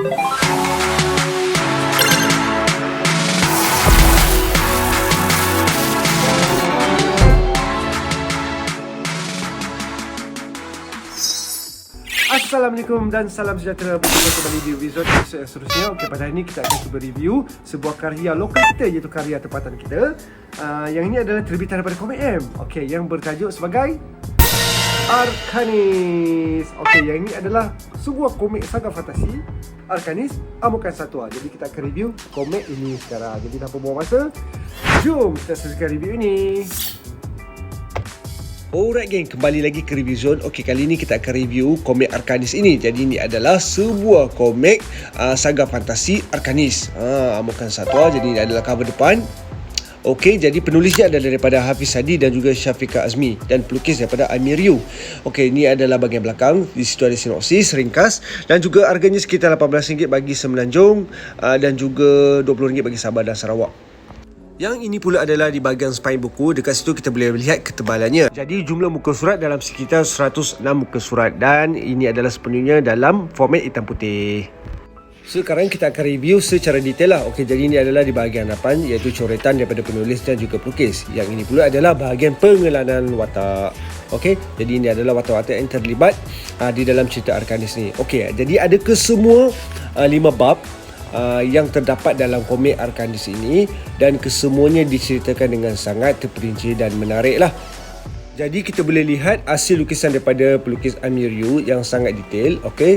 Assalamualaikum dan salam sejahtera. Berjumpa kembali di episode yang seterusnya. Okey, pada hari ini kita akan cuba review sebuah karya lokal kita, iaitu karya tempatan kita. Yang ini adalah terbitan daripada Komik M. Okey, yang bertajuk sebagai Arkanis. Okey, yang ini adalah sebuah komik saga fantasi Arkanis Amukan Satwa. Jadi kita akan review komik ini sekarang. Jadi tanpa buang masa, jom kita saksikan review ini. Alright geng, kembali lagi ke Review Zone. Okey, kali ini kita akan review komik Arkanis ini. Jadi ini adalah sebuah komik saga fantasi Arkanis Amukan Satwa. Jadi ini adalah cover depan. Okey, jadi penulisnya adalah daripada Hafiz Hadi dan juga Syafiqah Azmi, dan pelukis daripada Amir Ryu. Okey, ini adalah bahagian belakang. Di situ ada sinopsis ringkas dan juga harganya sekitar RM18 bagi Semenanjung dan juga RM20 bagi Sabah dan Sarawak. Yang ini pula adalah di bahagian spine buku. Dekat situ kita boleh melihat ketebalannya. Jadi jumlah muka surat dalam sekitar 106 muka surat, dan ini adalah sepenuhnya dalam format hitam putih. Sekarang kita akan review secara detail lah. Okey, jadi ini adalah di bahagian hadapan, iaitu coretan daripada penulis dan juga pelukis. Yang ini pula adalah bahagian pengelanan watak. Okey, jadi ini adalah watak-watak yang terlibat di dalam cerita Arkanis ni. Okey, jadi ada kesemua 5 bab yang terdapat dalam komik Arkanis ini, dan kesemuanya diceritakan dengan sangat terperinci dan menarik lah. Jadi kita boleh lihat hasil lukisan daripada pelukis Amir Ryu yang sangat detail. Okey,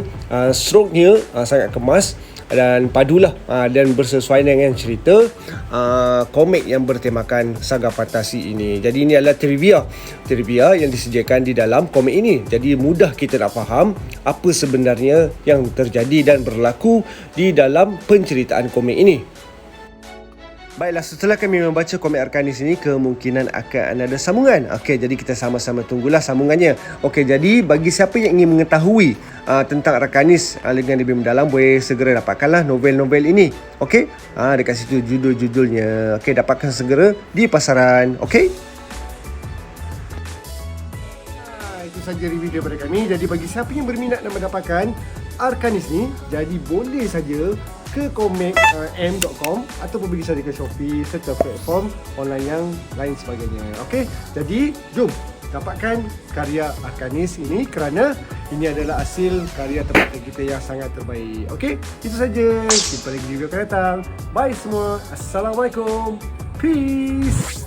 stroke-nya sangat kemas dan padulah dan bersesuaian dengan cerita komik yang bertemakan saga fantasi ini. Jadi ini adalah trivia yang disediakan di dalam komik ini. Jadi mudah kita nak faham apa sebenarnya yang terjadi dan berlaku di dalam penceritaan komik ini. Baiklah, setelah kami membaca komik Arkanis ini, kemungkinan akan ada sambungan. Okey, jadi kita sama-sama tunggulah sambungannya. Okey, jadi bagi siapa yang ingin mengetahui tentang Arkanis dengan lebih mendalam, boleh segera dapatkanlah novel-novel ini. Okey, dekat situ judul-judulnya. Okey, dapatkan segera di pasaran. Okey. Itu saja review daripada kami. Jadi bagi siapa yang berminat dan mendapatkan Arkanis ni, jadi boleh saja ke komik.m.com ataupun pergi saja ke Shopee serta platform online yang lain sebagainya. Okey, jadi jom dapatkan karya Arkanis ini, kerana ini adalah hasil karya tempatan kita yang sangat terbaik. Okey, itu saja. Jumpa lagi di video akan datang. Bye semua. Assalamualaikum. Peace.